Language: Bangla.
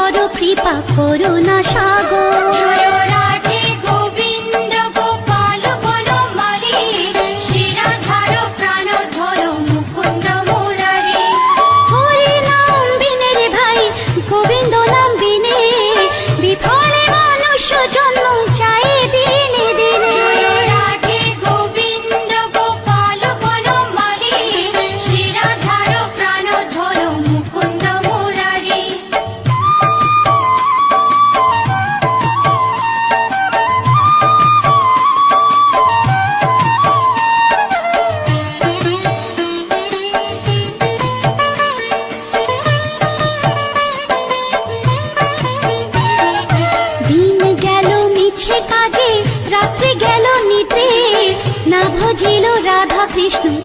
করো কৃপা করুণা সাগর। কাজে রাত্রি গেল নিতে, না ভজিল রাধা কৃষ্ণ।